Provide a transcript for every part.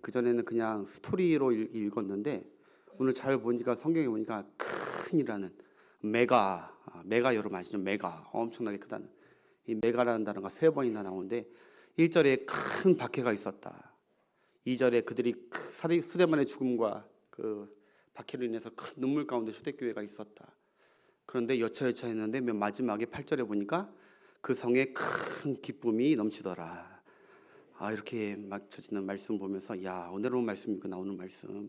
그전에는 그냥 스토리로 읽었는데 오늘 잘 보니까 성경에 보니까 큰이라는 메가 여러분 아시죠? 메가 엄청나게 크다는 이 메가라는 단어가 3번이나 나오는데 1절에 큰 박해가 있었다. 2절에 그들이 수레만의 죽음과 그 박해로 인해서 큰 눈물 가운데 초대교회가 있었다. 그런데 여차여차했는데 맨 마지막에 8절에 보니까 그 성에 큰 기쁨이 넘치더라. 이렇게 맞춰지는 말씀 보면서 야, 오늘 온 말씀이고 나오는 말씀,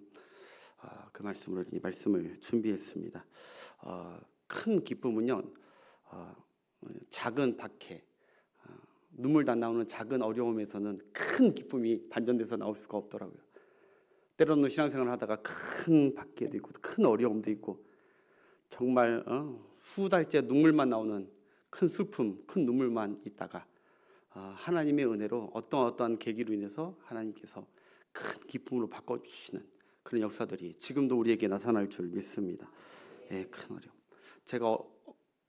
그 말씀으로 이 말씀을 준비했습니다. 큰 기쁨은요, 작은 박해, 눈물 안 나오는 작은 어려움에서는 큰 기쁨이 반전돼서 나올 수가 없더라고요. 때로는 신앙생활을 하다가 큰 박해도 있고 큰 어려움도 있고 정말 수달째 눈물만 나오는 큰 슬픔, 큰 눈물만 있다가 하나님의 은혜로 어떠한 계기로 인해서 하나님께서 큰 기쁨으로 바꿔주시는 그런 역사들이 지금도 우리에게 나타날 줄 믿습니다. 큰 어려움. 제가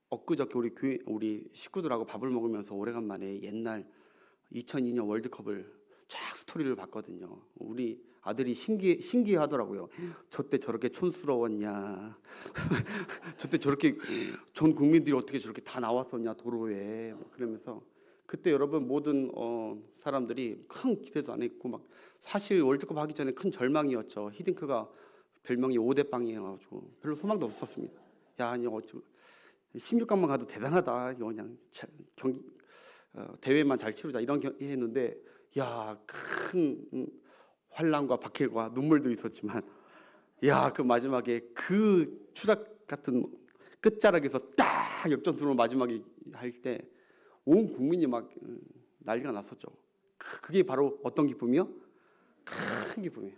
엊그저께 우리 식구들하고 밥을 먹으면서 오래간만에 옛날 2002년 월드컵을 쫙 스토리를 봤거든요. 우리 아들이 신기하더라고요. 저때 저렇게 촌스러웠냐. 저때 저렇게 전 국민들이 어떻게 저렇게 다 나왔었냐 도로에. 그러면서 그때 여러분 모든 사람들이 큰 기대도 안 했고 막 사실 월드컵 하기 전에 큰 절망이었죠. 히딩크가 별명이 5대 빵이어가지고 별로 소망도 없었습니다. 야, 아니 16강만 가도 대단하다. 그냥 경기 대회만 잘 치르자 이런 했는데 야, 큰 환란과 박해와 눈물도 있었지만 야, 그 마지막에 그 추락 같은 끝자락에서 딱 역전투로 마지막에 할 때 온 국민이 막 난리가 났었죠. 그게 바로 어떤 기쁨이요? 큰 기쁨이에요.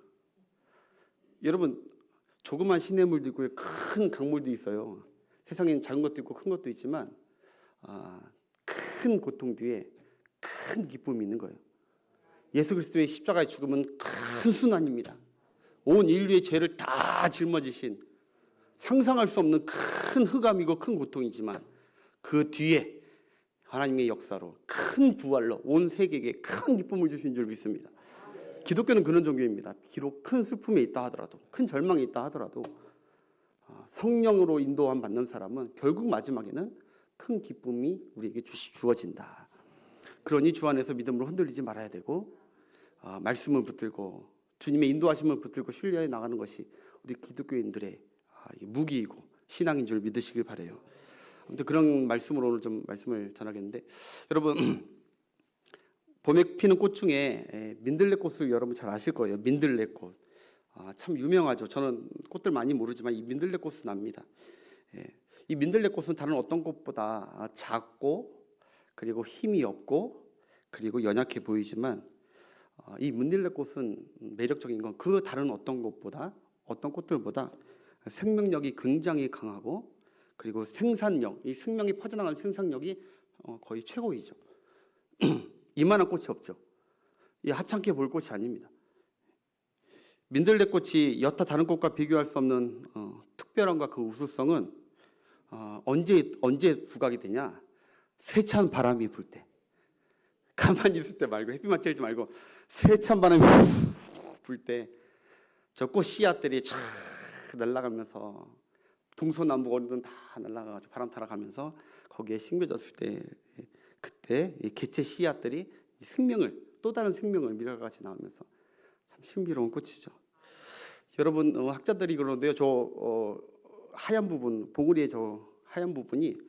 여러분 조그만 시냇물도 있고 큰 강물도 있어요. 세상에는 작은 것도 있고 큰 것도 있지만 큰 고통 뒤에 큰 기쁨이 있는 거예요. 예수 그리스도의 십자가의 죽음은 큰 순환입니다. 온 인류의 죄를 다 짊어지신 상상할 수 없는 큰 흑암이고 큰 고통이지만 그 뒤에 하나님의 역사로 큰 부활로 온 세계에게 큰 기쁨을 주신 줄 믿습니다. 기독교는 그런 종교입니다. 비록 큰 슬픔이 있다 하더라도 큰 절망이 있다 하더라도 성령으로 인도함 받는 사람은 결국 마지막에는 큰 기쁨이 우리에게 주어진다. 그러니 주 안에서 믿음으로 흔들리지 말아야 되고 말씀을 붙들고 주님의 인도하심을 붙들고 신뢰해 나가는 것이 우리 기독교인들의 무기이고 신앙인 줄 믿으시길 바라요. 아무튼 그런 말씀으로 오늘 좀 말씀을 전하겠는데 여러분 봄에 피는 꽃 중에 민들레꽃을 여러분 잘 아실 거예요. 민들레꽃 참 유명하죠. 저는 꽃들 많이 모르지만 이 민들레꽃은 압니다. 이 민들레꽃은 다른 어떤 꽃보다 작고 그리고 힘이 없고 그리고 연약해 보이지만 이 민들레꽃은 매력적인 건 그 다른 어떤 꽃들보다 생명력이 굉장히 강하고 그리고 생산력, 이 생명이 퍼져나가는 생산력이 거의 최고이죠. 이만한 꽃이 없죠. 이 하찮게 볼 꽃이 아닙니다. 민들레꽃이 여타 다른 꽃과 비교할 수 없는 특별함과 그 우수성은 언제 부각이 되냐? 세찬 바람이 불 때. 가만히 있을 때 말고 햇빛만 쬐지 말고 세찬 바람이 불 때 저 꽃 씨앗들이 쫙 날아가면서 동서남북 어디든 다 날아가가지고 바람 타러 가면서 거기에 심겨졌을 때 그때 이 개체 씨앗들이 또 다른 생명을 밀어같이 나오면서 참 신비로운 꽃이죠. 여러분 학자들이 그러는데요. 저 하얀 부분 봉우리의 저 하얀 부분이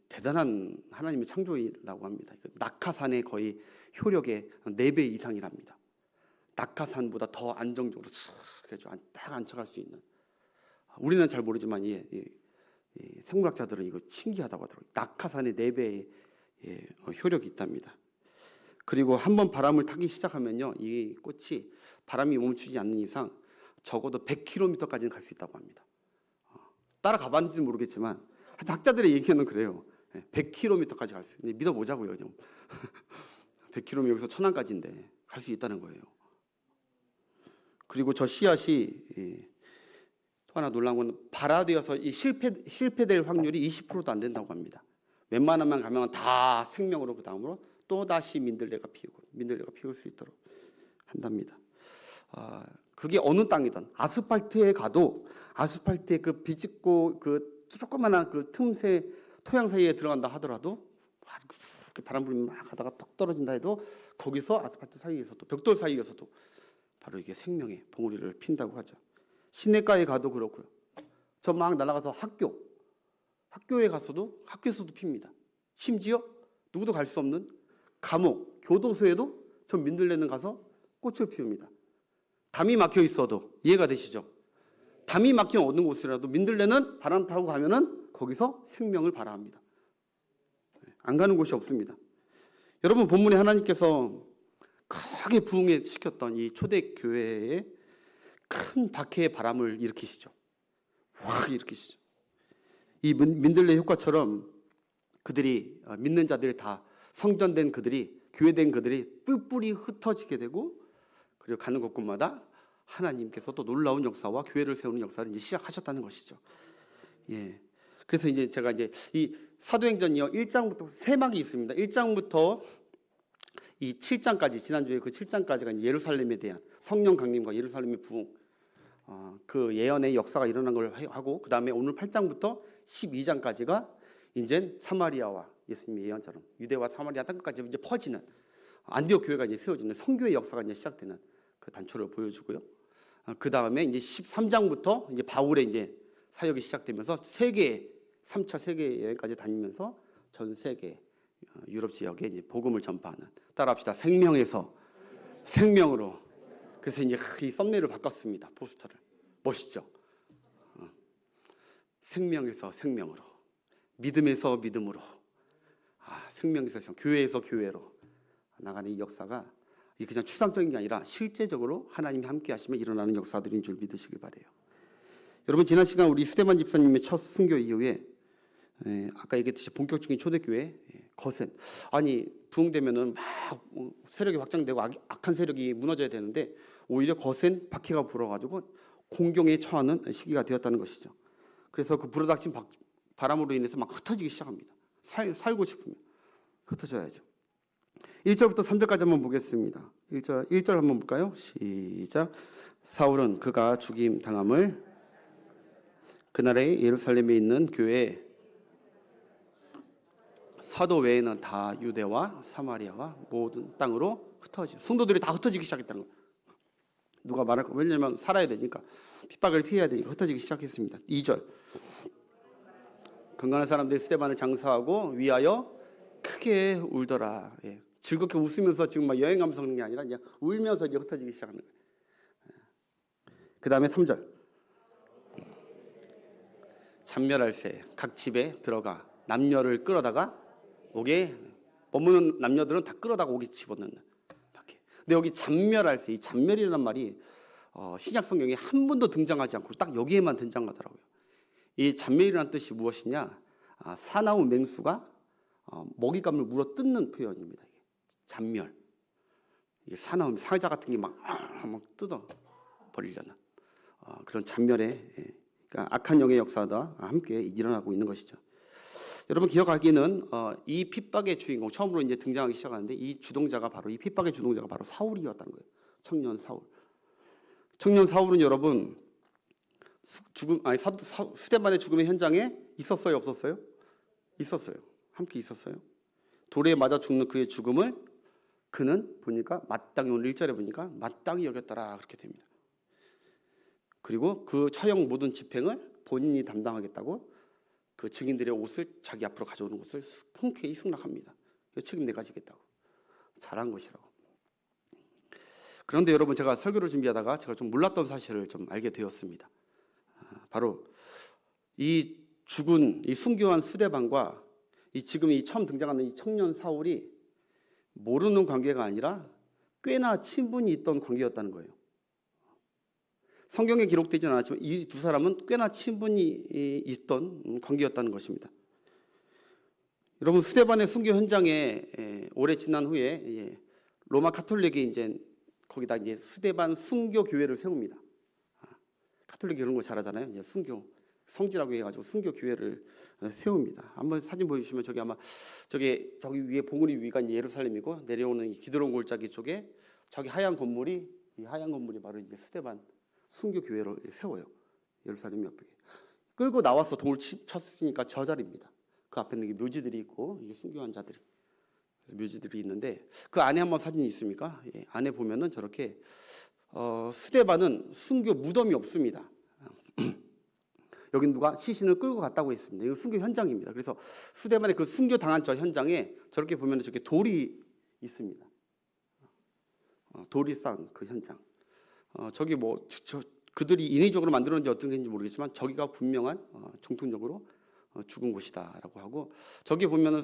대단한 하나님의 창조이라고 합니다. 낙하산의 거의 효력의 4배 이상이랍니다. 낙하산보다 더 안정적으로 딱 안착할 수 있는. 우리는 잘 모르지만 생물학자들은 이거 신기하다고 하더라고요. 낙하산의 4배의 효력이 있답니다. 그리고 한번 바람을 타기 시작하면요, 이 꽃이 바람이 멈추지 않는 이상 적어도 100km까지는 갈 수 있다고 합니다. 따라가 봤는지는 모르겠지만 학자들의 얘기는 그래요. 100km까지 갈 수 있는. 믿어보자고요. 100km 여기서 천안까지인데 갈 수 있다는 거예요. 그리고 저 씨앗이 또 하나 놀라운 건 발화되어서 이 실패될 확률이 20%도 안 된다고 합니다. 웬만하면 가면 다 생명으로 그 다음으로 또 다시 민들레가 피울 수 있도록 한답니다. 그게 어느 땅이든 아스팔트에 가도 아스팔트에 그 비집고 그 조그만한 그 틈새 토양 사이에 들어간다 하더라도 바람 불면 막 가다가 턱 떨어진다 해도 거기서 아스팔트 사이에서도 벽돌 사이에서도 바로 이게 생명의 봉우리를 핀다고 하죠. 시내가에 가도 그렇고요. 저 막 날아가서 학교에 가서도 학교에서도 핍니다. 심지어 누구도 갈 수 없는 감옥, 교도소에도 저 민들레는 가서 꽃을 피웁니다. 담이 막혀 있어도 이해가 되시죠? 담이 막힌 어느 곳이라도 민들레는 바람 타고 가면은 거기서 생명을 발화합니다. 안 가는 곳이 없습니다. 여러분 본문에 하나님께서 크게 부흥에 시켰던 이 초대교회에 큰 박해의 바람을 일으키시죠. 확 일으키시죠. 이 민들레 효과처럼 그들이 믿는 자들이 다 성전된 그들이 교회된 그들이 뿔뿔이 흩어지게 되고 그리고 가는 곳곳마다 하나님께서 또 놀라운 역사와 교회를 세우는 역사를 이제 시작하셨다는 것이죠. 예. 그래서 이제 제가 이제 이 사도행전이요 1장부터 세 막이 있습니다. 1장부터 이 7장까지 지난주에 그 7장까지가 예루살렘에 대한 성령 강림과 예루살렘의 부흥 그 예언의 역사가 일어난 걸 하고 그 다음에 오늘 8장부터 12장까지가 이제 사마리아와 예수님의 예언처럼 유대와 사마리아 땅끝까지 이제 퍼지는 안디옥 교회가 이제 세워지는 성교의 역사가 이제 시작되는 그 단초를 보여주고요. 그 다음에 이제 13장부터 이제 바울의 이제 사역이 시작되면서 세계 3차 세계 여행까지 다니면서 전 세계 유럽 지역에 이제 복음을 전파하는 따라합시다. 생명에서 생명으로. 그래서 이제 이 썸네일을 바꿨습니다. 포스터를 멋있죠. 생명에서 생명으로, 믿음에서 믿음으로, 생명에서 교회에서 교회로 나가는 이 역사가 이게 그냥 추상적인 게 아니라 실제적으로 하나님이 함께 하시면 일어나는 역사들인 줄 믿으시길 바래요. 여러분 지난 시간 우리 수대만 집사님의 첫 순교 이후에 아까 얘기했듯이 본격적인 초대교회 거센 아니 부흥되면은 막 세력이 확장되고 악한 세력이 무너져야 되는데 오히려 거센 박해가 불어가지고 공경에 처하는 시기가 되었다는 것이죠. 그래서 그 불어닥친 바람으로 인해서 막 흩어지기 시작합니다. 살고 싶으면 흩어져야죠. 1절부터 3절까지 한번 보겠습니다. 1절 한번 볼까요? 시작. 사울은 그가 죽임 당함을 그날에 예루살렘에 있는 교회 사도 외에는 다 유대와 사마리아와 모든 땅으로 흩어지고 성도들이 다 흩어지기 시작했다는 거예요. 누가 말할 거 왜냐면 살아야 되니까 핍박을 피해야 되니까 흩어지기 시작했습니다. 2절 건강한 사람들이 스데반을 장사하고 위하여 크게 울더라. 예. 즐겁게 웃으면서 지금 막 여행하면서 그런 게 아니라 그냥 울면서 이제 흩어지기 시작하는 거예요. 그 다음에 3절 잔멸할새 각 집에 들어가 남녀를 끌어다가 오게 머무는 남녀들은 다 끌어다가 오게 집어넣는 밖에. 근데 여기 잔멸할새 이 잔멸이라는 말이 신약 성경에 한 번도 등장하지 않고 딱 여기에만 등장하더라고요. 이 잔멸이라는 뜻이 무엇이냐? 사나운 맹수가 먹잇감을 물어 뜯는 표현입니다. 잔멸. 이게 사나운 사자 같은 게 막 뜯어 버리려는 그런 잔멸의 그러니까 악한 영의 역사가 함께 일어나고 있는 것이죠. 여러분 기억하기는 이 핍박의 주인공 처음으로 이제 등장하기 시작하는데 이 주동자가 바로 이 핍박의 주동자가 바로 사울이었다는 거예요. 청년 사울. 청년 사울은 여러분 스데반의 죽음의 현장에 있었어요, 없었어요? 있었어요. 함께 있었어요. 돌에 맞아 죽는 그의 죽음을 그는 보니까 마땅히 오늘 1절에 보니까 마땅히 여겼더라 그렇게 됩니다. 그리고 그 처형 모든 집행을 본인이 담당하겠다고 그 증인들의 옷을 자기 앞으로 가져오는 것을 흔쾌히 승낙합니다. 책임 내가 지겠다고. 잘한 것이라고. 그런데 여러분 제가 설교를 준비하다가 제가 좀 몰랐던 사실을 좀 알게 되었습니다. 바로 이 죽은 이 순교한 스데반과 이 지금 이 처음 등장하는 이 청년 사울이 모르는 관계가 아니라 꽤나 친분이 있던 관계였다는 거예요. 성경에 기록되지는 않았지만 이 두 사람은 꽤나 친분이 있던 관계였다는 것입니다. 여러분 스데반의 순교 현장에 오래 지난 후에 로마 카톨릭이 이제 거기다 이제 스데반 순교 교회를 세웁니다. 카톨릭이 이런 거 잘하잖아요. 이제 순교 성지라고 해가지고 순교 교회를 세웁니다. 한번 사진 보여주시면 저기 아마 저기 위에 봉우리 위가 이제 예루살렘이고 내려오는 이 기드론 골짜기 쪽에 저기 하얀 건물이 이 하얀 건물이 바로 이제 스데반 순교 교회를 세워요. 예루살렘 옆에. 끌고 나와서 돌 쳤으니까 저 자리입니다. 그 앞에는 이게 묘지들이 있고 이게 순교한 자들이 묘지들이 있는데 그 안에 한번 사진이 있습니까? 예, 안에 보면은 저렇게 스데반은 순교 무덤이 없습니다. 여기 누가 시신을 끌고 갔다고 했습니다. 이거 순교 현장입니다. 그래서 스데반의 그 순교 당한 저 현장에 저렇게 보면 저렇게 돌이 있습니다. 돌이 쌓은 그 현장. 저기 뭐 그들이 인위적으로 만들었는지 어떤 건지 모르겠지만 저기가 분명한 정통적으로 죽은 곳이다라고 하고 저기 보면은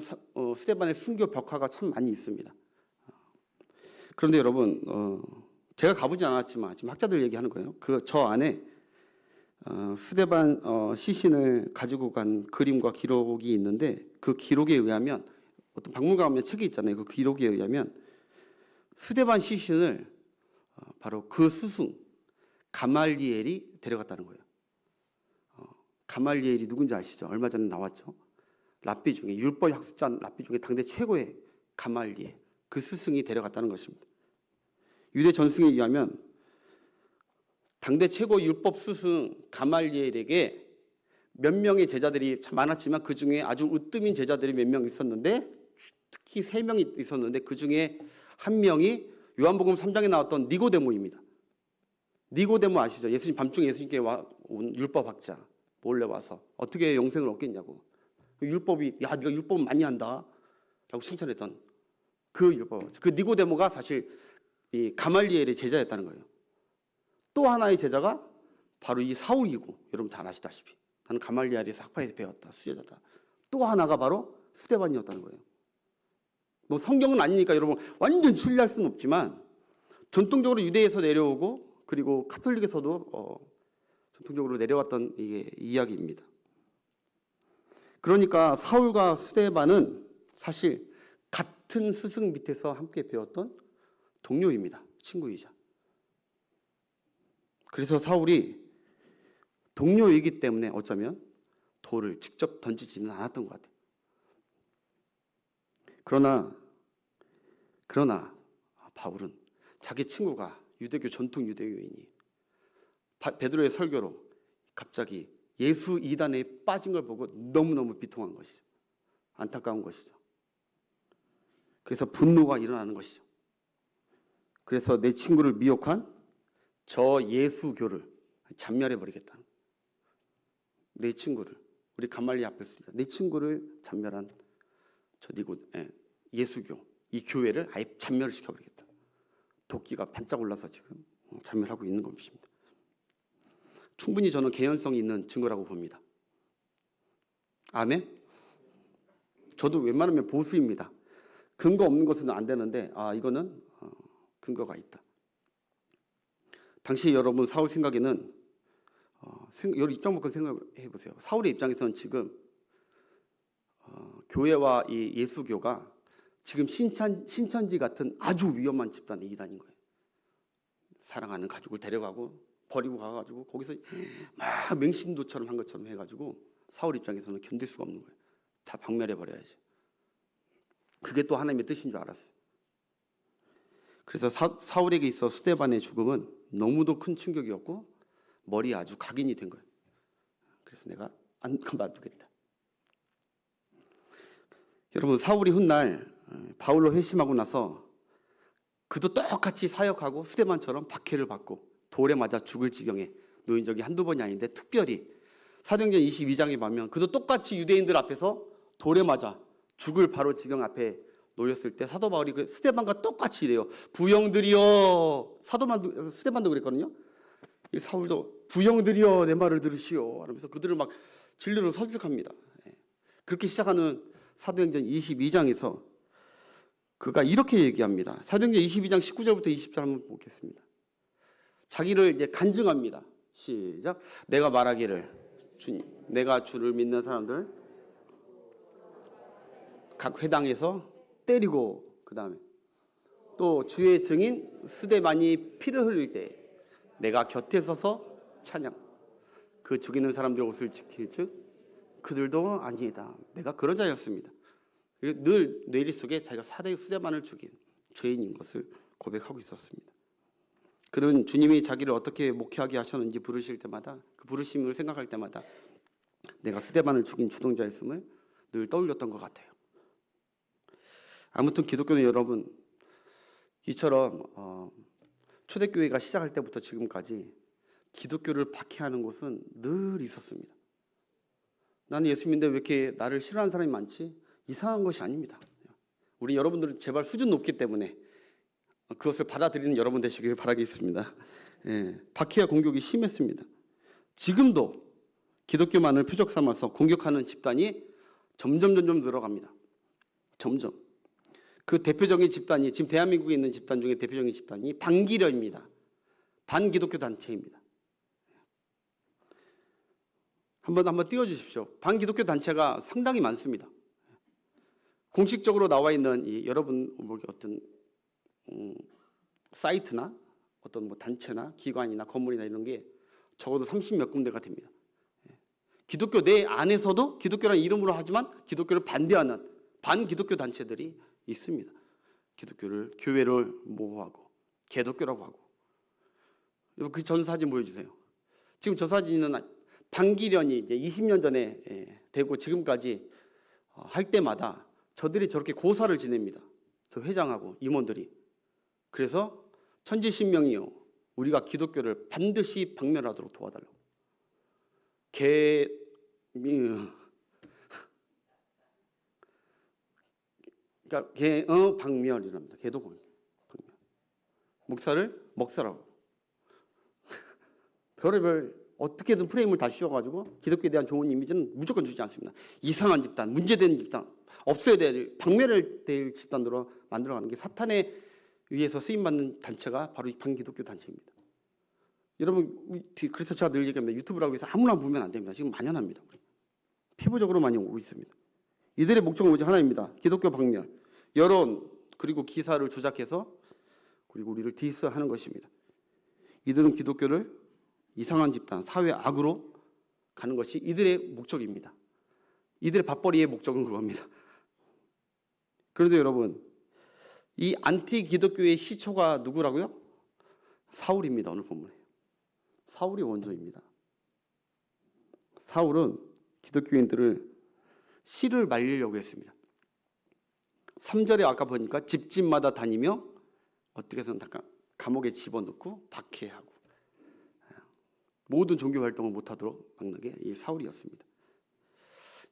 스데반의 순교 벽화가 참 많이 있습니다. 그런데 여러분 제가 가보지 않았지만 지금 학자들 얘기하는 거예요. 저 안에 스데반 시신을 가지고 간 그림과 기록이 있는데 그 기록에 의하면 어떤 박물관 가면 책이 있잖아요. 그 기록에 의하면 스데반 시신을 바로 그 스승 가말리엘이 데려갔다는 거예요. 가말리엘이 누군지 아시죠? 얼마 전에 나왔죠. 랍비 중에 율법 학습자 랍비 중에 당대 최고의 가말리엘 그 스승이 데려갔다는 것입니다. 유대 전승에 의하면 당대 최고 율법 스승 가말리엘에게 몇 명의 제자들이 참 많았지만 그 중에 아주 으뜸인 제자들이 몇 명 있었는데 특히 3명이 있었는데 그 중에 한 명이 요한복음 3장에 나왔던 니고데모입니다. 니고데모 아시죠? 예수님 밤중에 예수님께 온 율법학자 몰래 와서 어떻게 영생을 얻겠냐고. 율법이 야 네가 율법 많이 한다 라고 칭찬했던 그 율법학자. 그 니고데모가 사실 이 가말리엘의 제자였다는 거예요. 또 하나의 제자가 바로 이 사울이고 여러분 잘 아시다시피 나는 가말리엘에서 학파에서 배웠다 수제자다. 또 하나가 바로 스데반이었다는 거예요. 뭐 성경은 아니니까 여러분 완전 신뢰할 수는 없지만 전통적으로 유대에서 내려오고 그리고 카톨릭에서도 전통적으로 내려왔던 이게 이야기입니다. 그러니까 사울과 스데반은 사실 같은 스승 밑에서 함께 배웠던 동료입니다. 친구이자. 그래서 사울이 동료이기 때문에 어쩌면 돌을 직접 던지지는 않았던 것 같아요. 그러나 바울은 자기 친구가 유대교 전통 유대교인이 베드로의 설교로 갑자기 예수 이단에 빠진 걸 보고 너무너무 비통한 것이죠. 안타까운 것이죠. 그래서 분노가 일어나는 것이죠. 그래서 내 친구를 미혹한 저 예수교를 잔멸해버리겠다. 내 친구를 우리 가말리 앞에서 내 친구를 잔멸한 저 예수교 이 교회를 아예 잔멸을 시켜버리겠다. 도끼가 반짝 올라서 지금 잔멸하고 있는 것입니다. 충분히 저는 개연성이 있는 증거라고 봅니다. 아멘? 저도 웬만하면 보수입니다. 근거 없는 것은 안 되는데 이거는 근거가 있다. 당시 여러분 사울 생각에는 여기 입장 바꿔 생각해 보세요. 사울의 입장에서는 지금 교회와 이 예수교가 지금 신천지 같은 아주 위험한 집단의 이단인 거예요. 사랑하는 가족을 데려가고 버리고 가가지고 거기서 막 맹신도처럼 한 것처럼 해가지고 사울 입장에서는 견딜 수가 없는 거예요. 다 박멸해 버려야지. 그게 또 하나님의 뜻인 줄 알았어요. 그래서 사울에게 있어 스데반의 죽음은 너무도 큰 충격이었고 머리에 아주 각인이 된 거예요. 그래서 내가 안 그만두겠다. 여러분 사울이 훗날 바울로 회심하고 나서 그도 똑같이 사역하고 스데반처럼 박해를 받고 돌에 맞아 죽을 지경에 놓인 적이 한두 번이 아닌데 특별히 사도행전 22장에 보면 그도 똑같이 유대인들 앞에서 돌에 맞아 죽을 바로 지경 앞에 놓였을 때 사도 바울이 그 스데반과 똑같이 이래요. 부형들이여 스데반도 그랬거든요. 이 사울도 부형들이여 내 말을 들으시오 하면서 그들을 막 진리로 설득합니다. 그렇게 시작하는 사도행전 22장에서 그가 이렇게 얘기합니다. 사도행전 22장 19절부터 20절 한번 보겠습니다. 자기를 이제 간증합니다. 시작. 내가 말하기를 주님, 내가 주를 믿는 사람들 각 회당에서 때리고 그 다음에 또 주의 증인 스데반이 피를 흘릴 때 내가 곁에 서서 찬양. 그 죽이는 사람들의 옷을 지킬 즉 그들도 아니다. 내가 그런 자였습니다. 늘 뇌리 속에 자기가 스데반을 죽인 죄인인 것을 고백하고 있었습니다. 그는 주님이 자기를 어떻게 목회하게 하셨는지 부르실 때마다, 그 부르심을 생각할 때마다 내가 스데반을 죽인 주동자였음을 늘 떠올렸던 것 같아요. 아무튼 기독교는 여러분, 이처럼 초대교회가 시작할 때부터 지금까지 기독교를 박해하는 곳은 늘 있었습니다. 나는 예수 믿는데 왜 이렇게 나를 싫어하는 사람이 많지? 이상한 것이 아닙니다. 우리 여러분들은 제발 수준 높기 때문에 그것을 받아들이는 여러분 되시길 바라겠습니다. 박해와 공격이 심했습니다. 지금도 기독교만을 표적 삼아서 공격하는 집단이 점점 늘어갑니다. 점점. 그 대표적인 집단이, 지금 대한민국에 있는 집단 중에 대표적인 집단이 반기련입니다. 반기독교 단체입니다. 한번 띄워주십시오. 반기독교 단체가 상당히 많습니다. 공식적으로 나와 있는 여러분 어떤 사이트나 어떤 단체나 기관이나 건물이나 이런 게 적어도 30몇 군데가 됩니다. 기독교 내 안에서도 기독교라는 이름으로 하지만 기독교를 반대하는 반기독교 단체들이 있습니다. 기독교를, 교회를 모호하고 개독교라고 하고. 그 전 사진 보여주세요. 지금 저 사진은 반기련이 이제 20년 전에 되고 지금까지 할 때마다 저들이 저렇게 고사를 지냅니다. 저 회장하고 임원들이. 그래서 천지신명이요, 우리가 기독교를 반드시 박멸하도록 도와달라고. 그러니까 박멸이랍니다. 개도 박멸. 목사를 먹사라고. 별의별 어떻게든 프레임을 다 씌워가지고 기독교에 대한 좋은 이미지는 무조건 주지 않습니다. 이상한 집단, 문제되는 집단, 없어야 될, 박멸해야 될 집단으로 만들어가는 게 사탄에 의해서 쓰임받는 단체가 바로 이 반기독교 단체입니다. 여러분, 그래서 제가 늘 얘기합니다. 유튜브라고 해서 아무나 보면 안 됩니다. 지금 만연합니다. 피부적으로 많이 오고 있습니다. 이들의 목적은 오직 하나입니다. 기독교 박멸, 여론, 그리고 기사를 조작해서 그리고 우리를 디스하는 것입니다. 이들은 기독교를 이상한 집단, 사회 악으로 가는 것이 이들의 목적입니다. 이들의 밥벌이의 목적은 그겁니다. 그런데 여러분, 이 안티 기독교의 시초가 누구라고요? 사울입니다. 오늘 본문에. 사울이 원조입니다. 사울은 기독교인들을 씨를 말리려고 했습니다. 3절에 아까 보니까 집집마다 다니며 어떻게 해서는 감옥에 집어넣고 박해하고 모든 종교 활동을 못하도록 막는 게 이 사울이었습니다.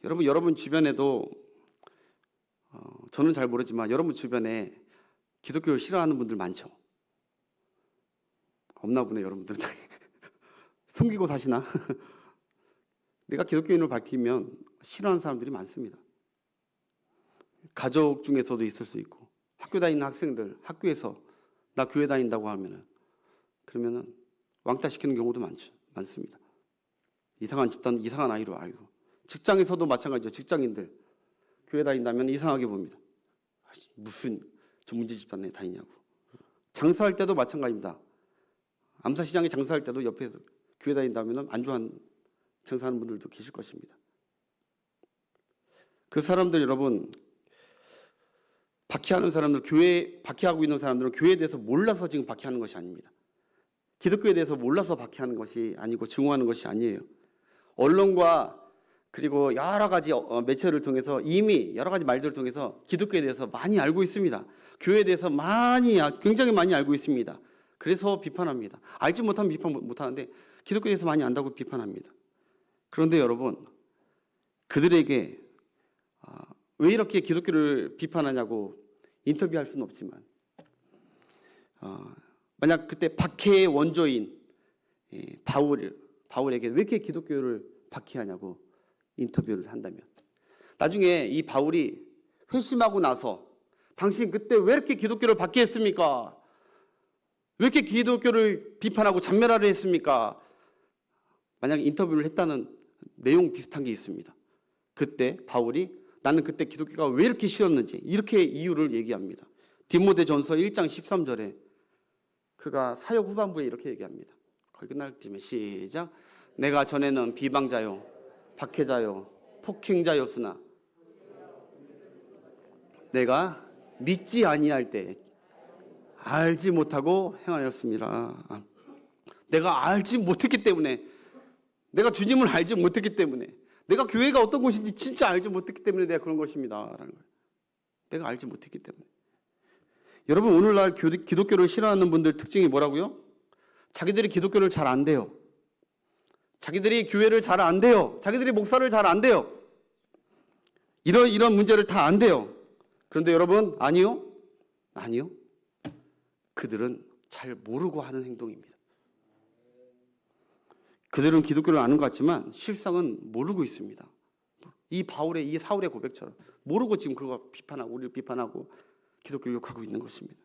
여러분 주변에도 저는 잘 모르지만 여러분 주변에 기독교를 싫어하는 분들 많죠? 없나 보네. 여러분들은 숨기고 사시나? 내가 기독교인을 밝히면 싫어하는 사람들이 많습니다. 가족 중에서도 있을 수 있고, 학교 다니는 학생들, 학교에서 나 교회 다닌다고 그러면은 왕따 시키는 경우도 많습니다. 이상한 집단, 이상한 아이로 알고. 직장에서도 마찬가지죠. 직장인들 교회 다닌다면 이상하게 봅니다. 무슨 저 문제 집단에 다니냐고. 장사할 때도 마찬가지입니다. 암사시장에 장사할 때도 옆에서 교회 다닌다면 안 좋아하는 장사하는 분들도 계실 것입니다. 그 사람들 여러분, 박해하는 사람들, 교회 박해하고 있는 사람들은 교회에 대해서 몰라서 지금 박해하는 것이 아닙니다. 기독교에 대해서 몰라서 박해하는 것이 아니고 증오하는 것이 아니에요. 언론과 그리고 여러 가지 매체를 통해서 이미 여러 가지 말들을 통해서 기독교에 대해서 많이 알고 있습니다. 교회에 대해서 굉장히 많이 알고 있습니다. 그래서 비판합니다. 알지 못하면 비판 못하는데 기독교에 대해서 많이 안다고 비판합니다. 그런데 여러분, 그들에게 왜 이렇게 기독교를 비판하냐고 인터뷰할 수는 없지만 만약 그때 박해의 원조인 바울에게 왜 이렇게 기독교를 박해하냐고 인터뷰를 한다면, 나중에 이 바울이 회심하고 나서 당신 그때 왜 이렇게 기독교를 박해했습니까? 왜 이렇게 기독교를 비판하고 잔멸하려 했습니까? 만약 인터뷰를 했다는 내용 비슷한 게 있습니다. 그때 바울이 나는 그때 기독교가 왜 이렇게 싫었는지 이렇게 이유를 얘기합니다. 디모데전서 1장 13절에 그가 사역 후반부에 이렇게 얘기합니다. 거의 끝날 쯤에 시작. 내가 전에는 비방자요, 박해자요, 폭행자였으나 내가 믿지 아니할 때 알지 못하고 행하였습니다. 내가 알지 못했기 때문에, 내가 주님을 알지 못했기 때문에, 내가 교회가 어떤 곳인지 진짜 알지 못했기 때문에 내가 그런 것입니다 라는 거예요. 내가 알지 못했기 때문에. 여러분, 오늘날 기독교를 싫어하는 분들 특징이 뭐라고요? 자기들이 기독교를 잘 안 돼요. 자기들이 교회를 잘 안 돼요. 자기들이 목사를 잘 안 돼요. 이런 문제를 다 안 돼요. 그런데 여러분, 아니요. 그들은 잘 모르고 하는 행동입니다. 그들은 기독교를 아는 것 같지만 실상은 모르고 있습니다. 이 사울의 고백처럼 모르고 지금 그거 비판하고 우리를 비판하고 기독교를 욕하고 있는 것입니다.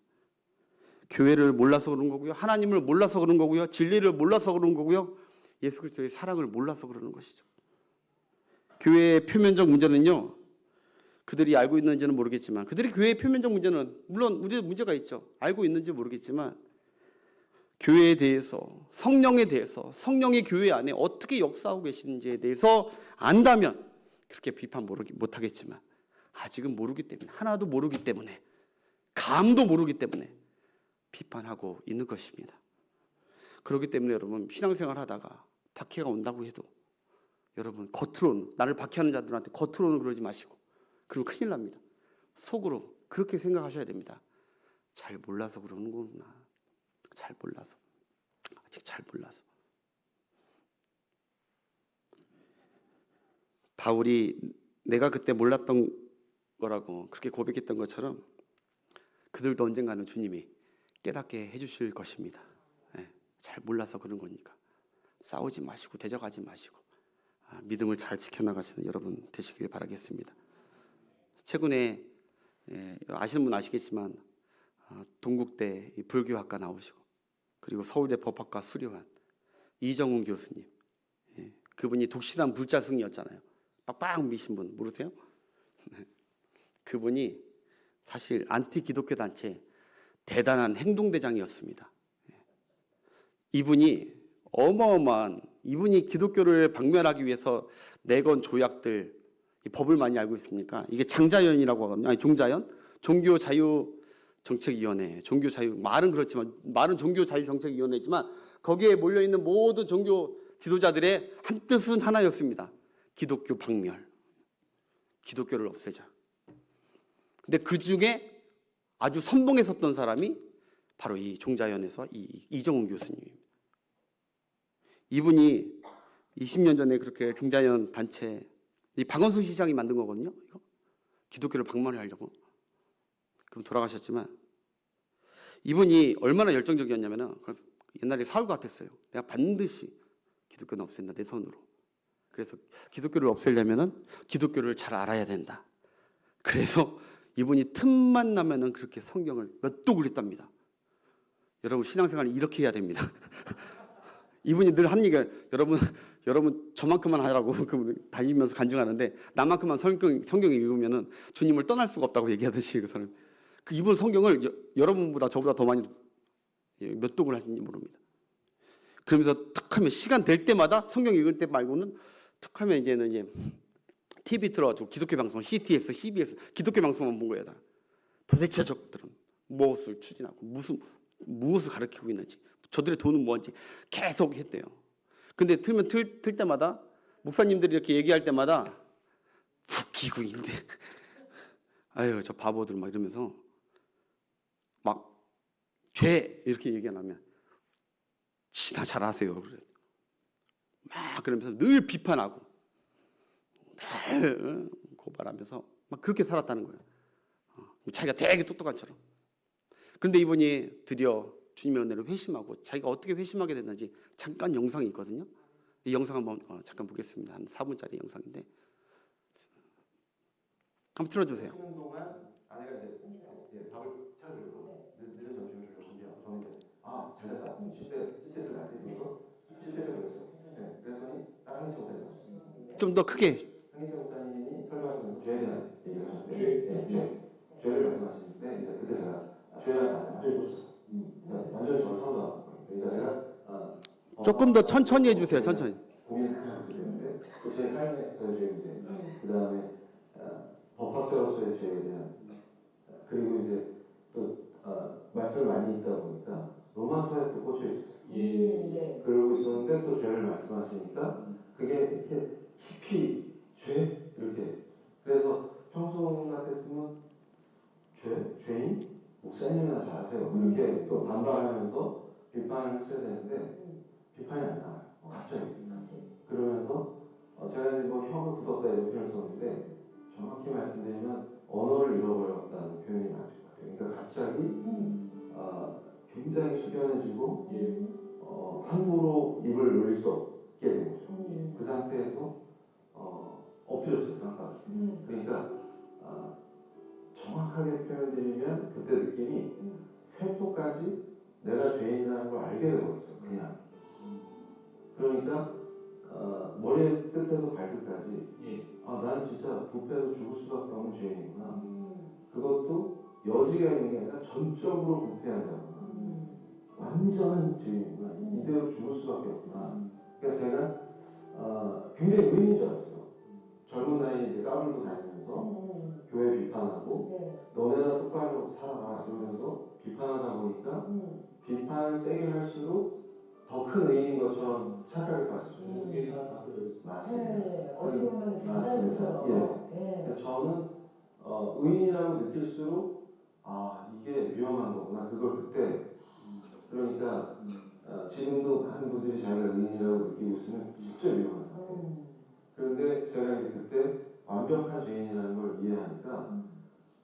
교회를 몰라서 그런 거고요. 하나님을 몰라서 그런 거고요. 진리를 몰라서 그런 거고요. 예수 그리스도의 사랑을 몰라서 그러는 것이죠. 교회의 표면적 문제는요. 그들이 알고 있는지는 모르겠지만, 그들이 교회의 표면적 문제는 물론 문제가 있죠. 알고 있는지 모르겠지만 교회에 대해서, 성령에 대해서, 성령이 교회 안에 어떻게 역사하고 계시는지에 대해서 안다면 그렇게 비판 못하겠지만 아직은 모르기 때문에, 하나도 모르기 때문에, 감도 모르기 때문에 비판하고 있는 것입니다. 그렇기 때문에 여러분, 신앙생활 하다가 박해가 온다고 해도 여러분, 겉으로는, 나를 박해하는 자들한테 겉으로는 그러지 마시고, 그럼 큰일 납니다. 속으로 그렇게 생각하셔야 됩니다. 잘 몰라서 그러는구나. 잘 몰라서. 아직 잘 몰라서. 바울이 내가 그때 몰랐던 거라고 그렇게 고백했던 것처럼 그들도 언젠가는 주님이 깨닫게 해주실 것입니다. 잘 몰라서 그런 거니까 싸우지 마시고 대적하지 마시고 믿음을 잘 지켜나가시는 여러분 되시길 바라겠습니다. 최근에 아시는 분 아시겠지만 동국대 불교학과 나오시고 그리고 서울대 법학과 수료한 이정훈 교수님, 그분이 독실한 불자승이었잖아요. 빡빡 미신 분 모르세요? 그분이 사실 안티 기독교 단체 대단한 행동대장이었습니다. 이분이 이분이 기독교를 박멸하기 위해서 내건 조약들, 이 법을 많이 알고 있으니까 이게 장자연이라고 하거든요. 아니, 종자연, 종교자유정책위원회, 종교자유, 말은 종교자유정책위원회지만 거기에 몰려 있는 모든 종교 지도자들의 한 뜻은 하나였습니다. 기독교 박멸, 기독교를 없애자. 근데 그 중에 아주 선봉에 섰던 사람이 바로 이 종자연에서 이정훈 교수님입니다. 이분이 20년 전에 그렇게 종자연 단체, 이 박원순 시장이 만든 거거든요. 이거? 기독교를 박멸하려고. 그럼 돌아가셨지만 이분이 얼마나 열정적이었냐면은 옛날에 사울 같았어요. 내가 반드시 기독교는 없앤다, 내 손으로. 그래서 기독교를 없애려면은 기독교를 잘 알아야 된다. 그래서 이분이 틈만 나면은 그렇게 성경을 몇 독을 했답니다. 여러분, 신앙생활을 이렇게 해야 됩니다. 이분이 늘 한 얘기가, 여러분 저만큼만 하라고 다니면서 간증하는데, 나만큼만 성경 읽으면은 주님을 떠날 수가 없다고 얘기하듯이, 그 사람, 이분 성경을 여러분보다 저보다 더 많이 몇 독을 하시는지 모릅니다. 그러면서 툭하면 시간 될 때마다 성경 읽을 때 말고는 툭하면 이제 TV 틀어가지고 기독교 방송, CTS, CBS 기독교 방송만 본 거예요. 다. 도대체 저들은 무엇을 추진하고 무엇을 가르치고 있는지, 저들의 돈은 뭔지 계속 했대요. 근데 틀 때마다 목사님들이 이렇게 얘기할 때마다 웃기고 있는데 아유, 저 바보들 막 이러면서 막 죄 이렇게 얘기 안 하면 지나 잘하세요. 그래. 막 그러면서 늘 비판하고 늘 고발하면서 막 그렇게 살았다는 거예요. 자기가 되게 똑똑한 처럼. 그런데 이분이 드디어 주님의 은혜로 회심하고, 자기가 어떻게 회심하게 됐는지 잠깐 영상이 있거든요. 이 영상 한번 잠깐 보겠습니다. 한 4분짜리 영상인데 한번 틀어주세요. 쉬는 동안 아내가 이제 밥을 차려주고 늦은 점심을 주려고 저는 이제 잘 됐다. 실수했을 것 같아. 실수했을 거였어. 그랬더니 딱 한희철 목사님 나왔어요. 좀 더 크게. 한희철 목사님이 설교하시면서 죄에 대한 얘기를 하셨는데, 죄를 말씀하시는데 이제 그때 제가 죄라는 말을 완전히 놓쳤어. 완전히 저를 선도하고. 그러니까 제가 조금 더 천천히 해주세요. 천천히. 고민을 크게 하고 있었는데 제 삶에서의 죄 문제, 그 다음에 법학자로서의 죄에 대한, 그리고 이제 또 말씀을 많이 있었는데 또 죄를 말씀하시니까 그게 이렇게 깊이 죄 이렇게 그래서 평소 같았으면 죄인 목사님이나 잘하세요 이렇게 또 반발하면서 비판을 했어야 되는데 비판이 안 나와요. 갑자기 그러면서 제가 이제 뭐 혀가 굳었다 이런 표현을 썼는데 정확히 말씀드리면 언어를 잃어버렸다는 표현이 맞을 것 같아요. 그러니까 갑자기 굉장히 숙연해지고 함부로 입을 놀릴 수 없게 된 거죠. 그 상태에서 엎드렸어요. 땅바닥에. 그러니까 정확하게 표현드리면 그때 느낌이 세포까지 내가 죄인이라는 걸 알게 되버렸어요. 그냥. 그러니까 머리 끝에서 발끝까지 난 진짜 부패해서 죽을 수밖에 없는 죄인이구나. 그것도 여지가 있는 게 아니라 전적으로 부패한 자구나. 완전한 죄인이구나. 이대로 죽을 수밖에 없구나. 그러니까 제가 굉장히 의인인 줄 알았어요. 젊은 나이에 이제 까불고 다니면서 교회 비판하고 너네나 똑바로 살아라 이러면서 비판하다 보니까 비판을 세게 할수록 더 큰 의인인 것처럼 착각에 빠지죠. 맞습니다. 어떻게 보면 전자처럼. 저는 의인이라고 느낄수록 이게 위험한 거구나. 그걸 그때 그러니까 지금도 많은 분들이 자기가 의인이라고 느끼고 있으면 진짜 위험한 상태. 그런데 제가 이제 그때 완벽한 죄인이라는 걸 이해하니까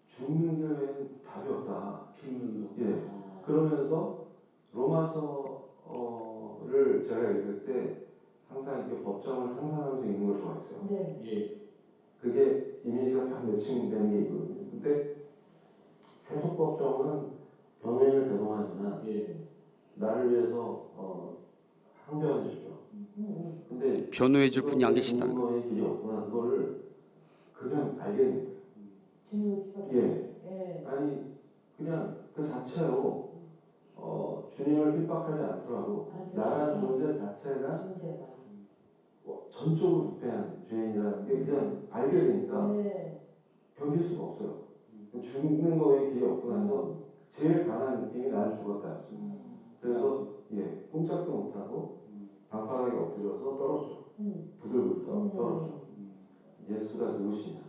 죽는 게 외에는 답이 없다. 그러면서 로마서를 제가 읽을 때 항상 이렇게 법정을 상상하면서 읽는 걸 좋아했어요. 그게 이미지가 딱 매칭되는 게 있거든요. 근데 세속법정은 변호인을 대동하지만 나를 위해서 항변해 주죠. 근데 변호해 줄 분이 안 계시다는 거. 변호의 길이 없구나. 그거를 그냥 알겠는 거예요. 아니 그냥 그 자체로 주님을 핍박하지 않더라도 나라는 존재 자체가 전적으로 부패한 죄인이라는 게 그냥 알게 되니까 견딜 수가 없어요. 죽는 거에 길이 없구나 해서 제일 강한 느낌이 나는 죽었다였습니다. 그래서 꼼짝도 못하고 방바닥에 엎드려서 떨어져 부들부들 떨어져. 예수가 누구시냐?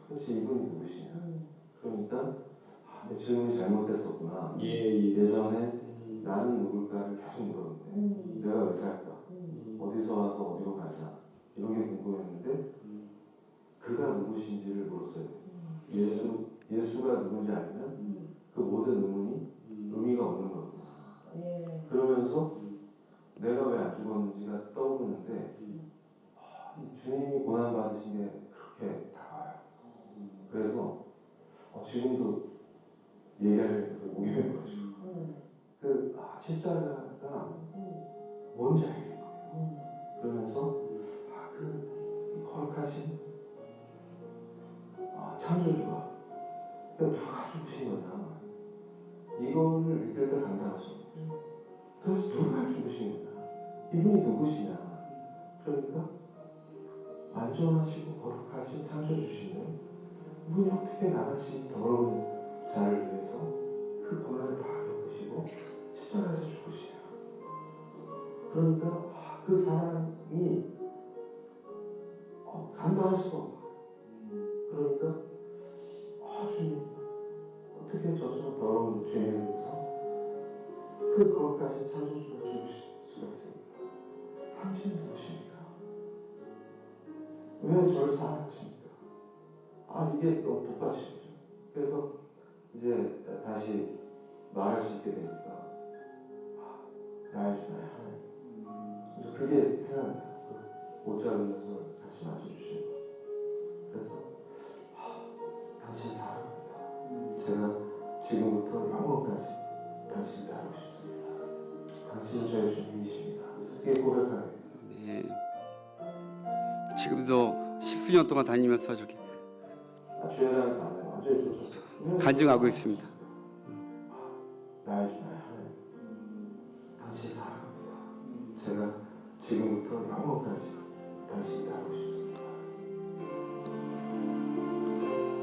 도대체 이분이 누구시냐? 그러니까 내 질문이 잘못됐었구나. 예전에 나는 누굴까를 계속 물었는데 내가 왜 살까? 어디서 와서 어디로 가자? 이런 게 궁금했는데 그가 누구신지를 물었어요. 예수가 누군지 알면 그 모든 의문이 의미가 없는 거구나. 그러면서 내가 왜 안 죽었는지가 떠오르는데 주님이 고난 받으신 게 그렇게 다가와요. 그래서 지금도 얘기하려고 오게 된 거죠. 십자가가 뭔지 알겠거든요. 그러면서 그 거룩하신 창조주가 누가 죽으신 거냐 이거를 느낄 때 감당할 수 없죠. 도대체 누가 죽으신 거냐 이분이 누구시냐. 그러니까 완전하시고 거룩하신 창조주시는 이분이 어떻게 나같이 더러운 자를 위해서 그 고난을 다 겪으시고 십자가에서 죽으시냐. 그러니까 그 사람이 감당할 수가 없어요. 그러니까 주님 어떻게 저처럼 더러운 죄인을 위해서 그 거룩하신 창조주를 죽으실 수가 있습니까? 당신은 누구십니까? 왜 저를 사랑하십니까? 이게 너무 독하시죠. 그래서 이제 다시 말할 수 있게 되니까 나의 주나의 하나님. 그게 생각나요. 옷자르면서 같이 맞춰주시는 거. 그래서 당신 사랑합니다. 제가 지금부터 영원까지 당신을 알고 싶습니다. 당신은 저의 주님이십니다. 이게 고백하는 네. 지금도 십수년 동안 다니면서 저렇게 죄라는 단어에 완전히 쫓았어요. 간증하고 있습니다. 나의 주나의 하나님. 당신 사랑합니다. 제가 지금부터 영원까지 당신을 알고 싶습니다.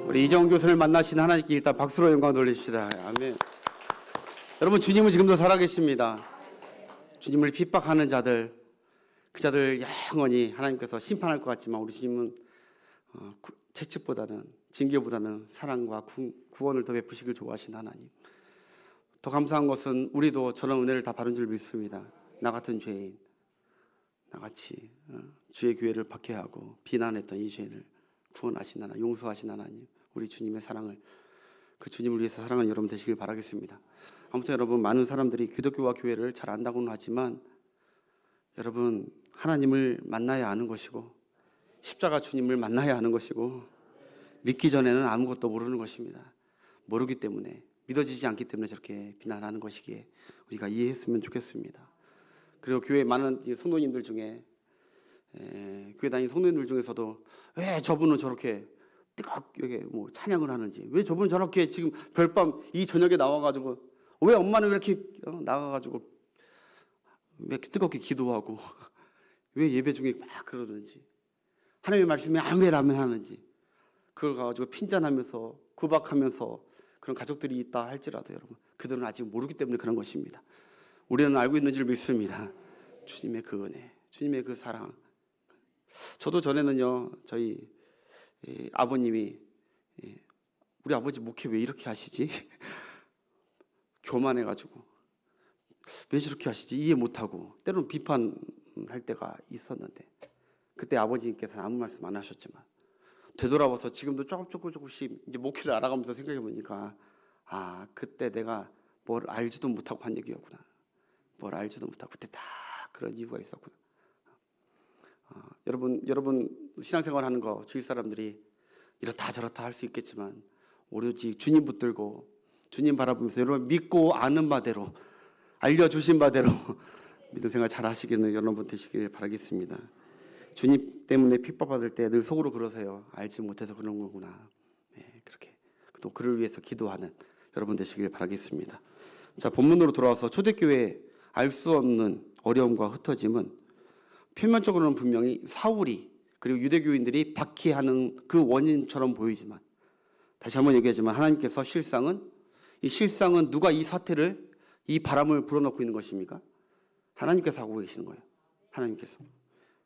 우리 이정 교수를 만나신 하나님께 일단 박수로 영광 돌립시다. 아멘. 여러분 주님은 지금도 살아계십니다. 주님을 핍박하는 자들, 그 자들 영원히 하나님께서 심판할 것 같지만 우리 주님은 채찍보다는, 징계보다는 사랑과 구원을 더 베푸시길 좋아하신 하나님. 더 감사한 것은 우리도 저런 은혜를 다 받은 줄 믿습니다. 나 같은 죄인, 나같이 주의 교회를 박해하고 비난했던 이 죄인을 구원하신 하나님, 용서하신 하나님, 우리 주님의 사랑을, 그 주님을 위해서 사랑하는 여러분 되시길 바라겠습니다. 아무튼 여러분, 많은 사람들이 기독교와 교회를 잘 안다고는 하지만 여러분, 하나님을 만나야 아는 것이고 십자가 주님을 만나야 하는 것이고 믿기 전에는 아무것도 모르는 것입니다. 모르기 때문에, 믿어지지 않기 때문에 저렇게 비난하는 것이기에 우리가 이해했으면 좋겠습니다. 그리고 교회 많은 성도님들 중에, 교회 다니는 성도님들 중에서도 왜 저분은 저렇게 뜨겁게 뭐 찬양을 하는지, 왜 저분은 저렇게 지금 별밤 이 저녁에 나와가지고, 왜 엄마는 왜 이렇게 나가가지고 왜 이렇게 뜨겁게 기도하고 왜 예배 중에 막 그러는지, 하나님의 말씀에 아멘 아멘 하는지, 그걸 가지고 핀잔하면서 구박하면서 그런 가족들이 있다 할지라도 여러분, 그들은 아직 모르기 때문에 그런 것입니다. 우리는 알고 있는 줄 믿습니다. 주님의 그 은혜, 주님의 그 사랑. 저도 전에는요, 저희 아버님이, 우리 아버지 목회 왜 이렇게 하시지? 교만해가지고 왜 저렇게 하시지? 이해 못하고 때로는 비판할 때가 있었는데, 그때 아버지께서는 아무 말씀 안 하셨지만 되돌아봐서 지금도 조금씩 이제 목회를 알아가면서 생각해 보니까, 아, 그때 내가 뭘 알지도 못하고 한 얘기였구나. 뭘 알지도 못하고 그때 다 그런 이유가 있었구나. 여러분 신앙생활 하는 거 주위 사람들이 이렇다 저렇다 할 수 있겠지만 오로지 주님 붙들고 주님 바라보면서 여러분 믿고 아는 바대로, 알려주신 바대로 믿음 생활 잘 하시기는 여러분 되시길 바라겠습니다. 주님 때문에 핍박받을 때 늘 속으로 그러세요. 알지 못해서 그런 거구나. 네, 그렇게 또 그를 위해서 기도하는 여러분 되시길 바라겠습니다. 자, 본문으로 돌아와서 초대교회 알 수 없는 어려움과 흩어짐은 표면적으로는 분명히 사울이 그리고 유대교인들이 박해하는 그 원인처럼 보이지만, 다시 한번 얘기하지만 하나님께서 실상은 누가 이 사태를, 이 바람을 불어넣고 있는 것입니까? 하나님께서 하고 계시는 거예요. 하나님께서.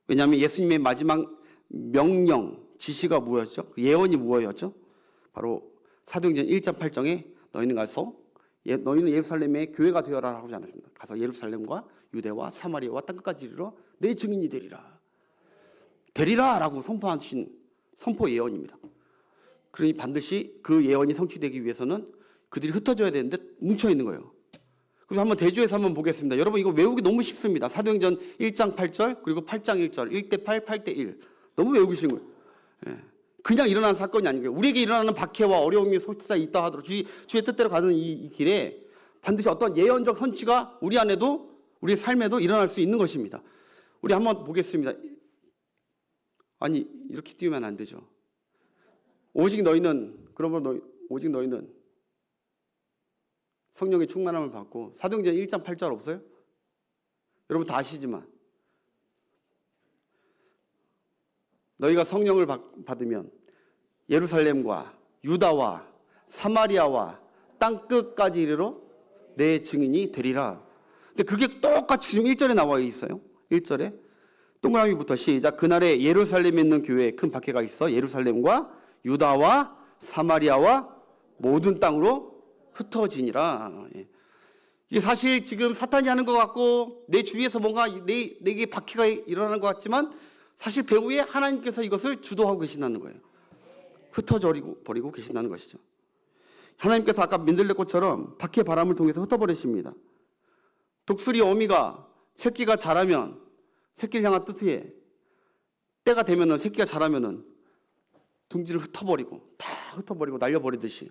왜냐하면 예수님의 마지막 명령, 지시가 무엇이었죠? 예언이 무엇이었죠? 바로 사도행전 1장 8장에 너희는 가서 너희는 예루살렘의 교회가 되어라 하지 않았습니다. 가서 예루살렘과 유대와 사마리아와 땅끝까지 이르러 내 증인이 되리라 라고 선포하신 선포 예언입니다. 그러니 반드시 그 예언이 성취되기 위해서는 그들이 흩어져야 되는데 뭉쳐 있는 거예요. 그래서 한번 대조해서 한번 보겠습니다. 여러분, 이거 외우기 너무 쉽습니다. 사도행전 1장 8절 그리고 8장 1절, 1대 8, 8대 1 너무 외우기 쉬운 거예요. 그냥 일어난 사건이 아니고요. 우리에게 일어나는 박해와 어려움이 솔직히 있다 하더라도 주의 뜻대로 가는 이 길에 반드시 어떤 예언적 선취가 우리 안에도, 우리의 삶에도 일어날 수 있는 것입니다. 우리 한번 보겠습니다. 아니, 이렇게 띄우면 안 되죠. 오직 너희는 성령의 충만함을 받고, 사도행전 1장 8절 없어요? 여러분 다 아시지만, 너희가 성령을 받으면 예루살렘과 유다와 사마리아와 땅끝까지 이르러 내 증인이 되리라. 근데 그게 똑같이 지금 1절에 나와 있어요. 1절에 동그라미부터 시작. 그날에 예루살렘에 있는 교회에 큰 박해가 있어 예루살렘과 유다와 사마리아와 모든 땅으로 흩어지니라. 이게 사실 지금 사탄이 하는 것 같고 내 주위에서 뭔가 내게 박해가 일어나는 것 같지만, 사실 배후에 하나님께서 이것을 주도하고 계신다는 거예요. 흩어져 버리고 계신다는 것이죠. 하나님께서 아까 민들레꽃처럼 박해 바람을 통해서 흩어버리십니다. 독수리 어미가 새끼가 자라면 새끼를 향한 뜻에 때가 되면은, 새끼가 자라면은 둥지를 다 흩어버리고 날려버리듯이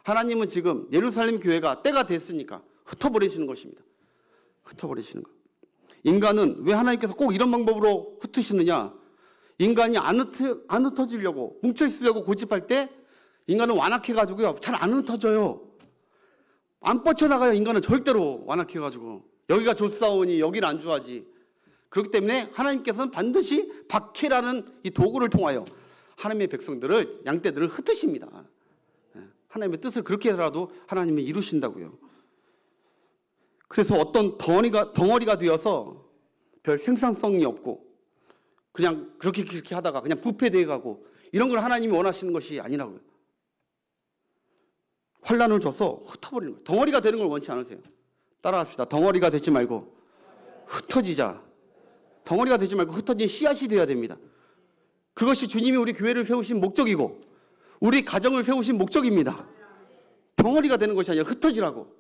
하나님은 지금 예루살렘 교회가 때가 됐으니까 흩어버리시는 것입니다. 흩어버리시는 것. 인간은 왜 하나님께서 꼭 이런 방법으로 흩으시느냐? 인간이 안 흩어지려고, 뭉쳐있으려고 고집할 때 인간은 완악해가지고요, 잘 안 흩어져요. 안 뻗쳐나가요. 인간은 절대로 완악해가지고. 여기가 좋사오니 여기는 안 좋아하지. 그렇기 때문에 하나님께서는 반드시 박해라는 이 도구를 통하여 하나님의 백성들을, 양떼들을 흩으십니다. 하나님의 뜻을 그렇게 해서라도 하나님이 이루신다고요. 그래서 어떤 덩어리가 되어서 별 생산성이 없고 그냥 그렇게 하다가 그냥 부패되어 가고 이런 걸 하나님이 원하시는 것이 아니라고요. 환란을 줘서 흩어버리는 거예요. 덩어리가 되는 걸 원치 않으세요. 따라합시다. 덩어리가 되지 말고 흩어지자. 덩어리가 되지 말고 흩어진 씨앗이 되어야 됩니다. 그것이 주님이 우리 교회를 세우신 목적이고 우리 가정을 세우신 목적입니다. 덩어리가 되는 것이 아니라 흩어지라고.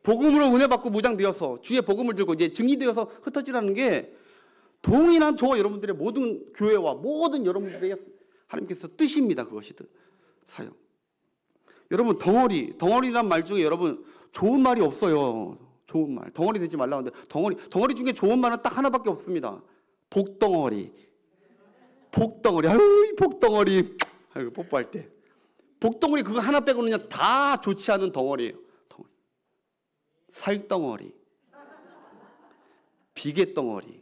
복음으로 은혜 받고 무장되어서 주의 복음을 들고 이제 증이 되어서 흩어지라는 게 동일한 저와 여러분들의 모든 교회와 모든 여러분들의 하나님께서 뜻입니다. 그것이 사역. 여러분 덩어리란 말 중에 여러분 좋은 말이 없어요. 좋은 말. 덩어리 되지 말라고 하는데 덩어리 중에 좋은 말은 딱 하나밖에 없습니다. 복덩어리. 아유 복덩어리. 아이고 뽀뽀할 때. 복덩어리 그거 하나 빼고는 그냥 다 좋지 않은 덩어리예요. 살덩어리. 비계덩어리.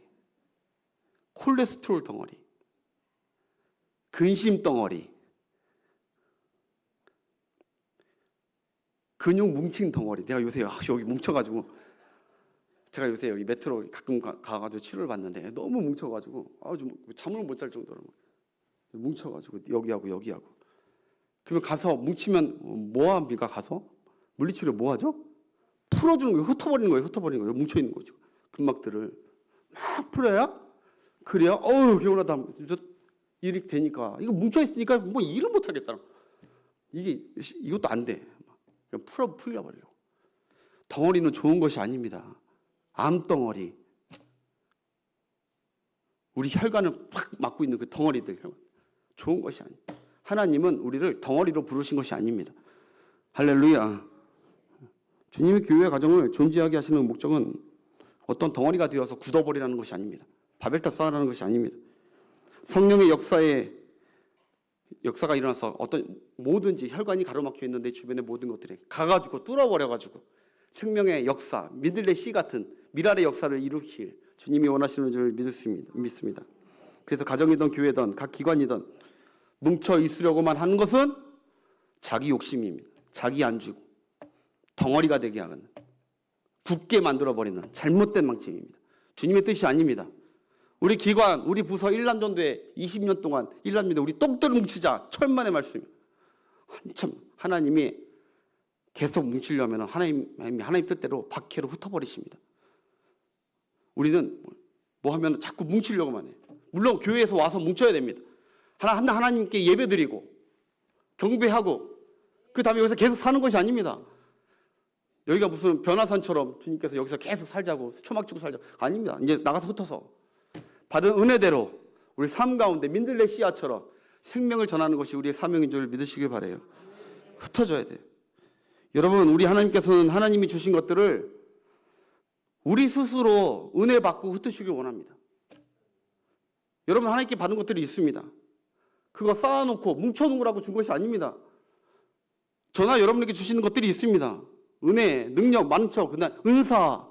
콜레스테롤 덩어리. 근심 덩어리. 근육 뭉친 덩어리. 내가 요새 여기 뭉쳐가지고 제가 요새 여기 메트로 가끔 가가지고 치료를 받는데 너무 뭉쳐가지고 좀 잠을 못 잘 정도로 뭉쳐가지고 여기하고 그러면 가서 뭉치면 뭐 합니까? 가서 물리치료 뭐 하죠? 풀어주는 거예요. 흩어버리는 거예요. 뭉쳐 있는 거죠. 근막들을 막 풀어야 그래야 개운하다. 일이 되니까 이거 뭉쳐 있으니까 뭐 일을 못 하겠다. 이것도 안 돼. 그냥 풀려버려. 덩어리는 좋은 것이 아닙니다. 암덩어리. 우리 혈관을 팍 막고 있는 그 덩어리들 좋은 것이 아닙니다. 하나님은 우리를 덩어리로 부르신 것이 아닙니다. 할렐루야. 주님의 교회 가정을 존재하게 하시는 목적은 어떤 덩어리가 되어서 굳어버리라는 것이 아닙니다. 바벨탑 쌓으라는 것이 아닙니다. 성령의 역사가 일어나서 어떤 뭐든지 혈관이 가로막혀 있는 내 주변의 모든 것들이 가가지고 뚫어버려가지고 생명의 역사, 미들레 씨 같은 미랄의 역사를 일으킬 주님이 원하시는 줄 믿습니다. 그래서 가정이든 교회든 각 기관이든 뭉쳐 있으려고만 하는 것은 자기 욕심입니다. 자기 안주고 덩어리가 되게 하는 굳게 만들어버리는 잘못된 방침입니다. 주님의 뜻이 아닙니다. 우리 기관, 우리 부서 일남전도회 20년 동안 일남전도회 우리 똑대로 뭉치자 천만의 말씀입니다. 한참 하나님이 계속 뭉치려면 하나님 뜻대로 박해로 흩어버리십니다. 우리는 뭐 하면 자꾸 뭉치려고만 해요. 물론 교회에서 와서 뭉쳐야 됩니다. 하나님께 예배드리고 경배하고 그 다음에 여기서 계속 사는 것이 아닙니다. 여기가 무슨 변화산처럼 주님께서 여기서 계속 살자고 초막 주고 살자고 아닙니다. 이제 나가서 흩어서 받은 은혜대로 우리 삶 가운데 민들레 씨앗처럼 생명을 전하는 것이 우리의 사명인 줄 믿으시길 바라요. 흩어져야 돼요. 여러분 우리 하나님께서는 하나님이 주신 것들을 우리 스스로 은혜 받고 흩으시길 원합니다. 여러분 하나님께 받은 것들이 있습니다. 그거 쌓아놓고 뭉쳐놓으라고 준 것이 아닙니다. 저나 여러분에게 주시는 것들이 있습니다. 은혜, 능력, 만척, 그다음 은사,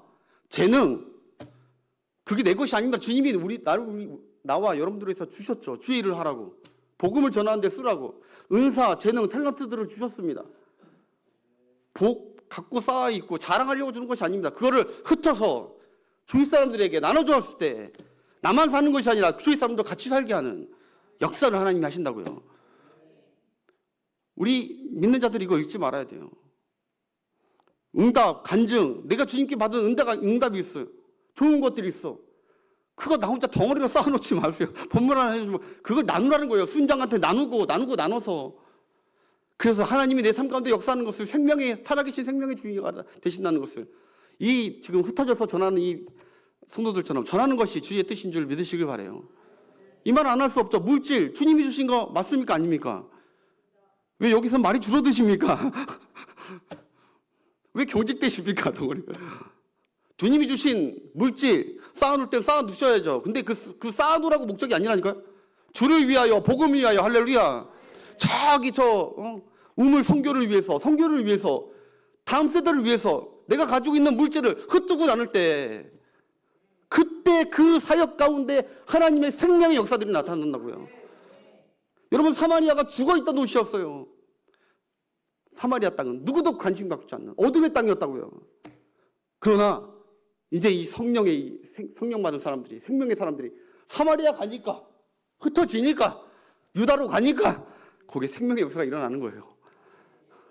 재능 그게 내 것이 아닙니다. 주님이 나와 여러분들을 위해서 주셨죠. 주의 일을 하라고 복음을 전하는 데 쓰라고 은사, 재능, 탤런트들을 주셨습니다. 복 갖고 쌓아 있고 자랑하려고 주는 것이 아닙니다. 그거를 흩어서 주위 사람들에게 나눠줬을 때 나만 사는 것이 아니라 주위 사람도 같이 살게 하는 역사를 하나님이 하신다고요. 우리 믿는 자들이 이거 잊지 말아야 돼요. 응답, 간증, 내가 주님께 받은 응답이 있어요. 좋은 것들이 있어. 그거 나 혼자 덩어리로 쌓아놓지 마세요. 본문 하나 해주면 그걸 나누라는 거예요. 순장한테 나눠서. 그래서 하나님이 내 삶 가운데 역사하는 것을 살아계신 생명의 주인이 되신다는 것을 이 지금 흩어져서 전하는 이 성도들처럼 전하는 것이 주의 뜻인 줄 믿으시길 바라요. 이 말 안 할 수 없죠. 물질, 주님이 주신 거 맞습니까? 아닙니까? 왜 여기서 말이 줄어드십니까? 왜 경직되십니까? 덩어리가. 주님이 주신 물질 쌓아놓을 때 쌓아두셔야죠. 근데 그 쌓아두라고 목적이 아니라니까요. 주를 위하여, 복음을 위하여, 할렐루야. 저기 우물 성교를 위해서, 다음 세대를 위해서 내가 가지고 있는 물질을 흩뜨고 나눌 때 그때 그 사역 가운데 하나님의 생명의 역사들이 나타난다고요. 여러분 사마리아가 죽어있던 도시였어요. 사마리아 땅은 누구도 관심 갖지 않는 어둠의 땅이었다고요. 그러나 이제 이 성령 받은 사람들이, 생명의 사람들이 사마리아 가니까, 흩어지니까, 유다로 가니까 거기에 생명의 역사가 일어나는 거예요.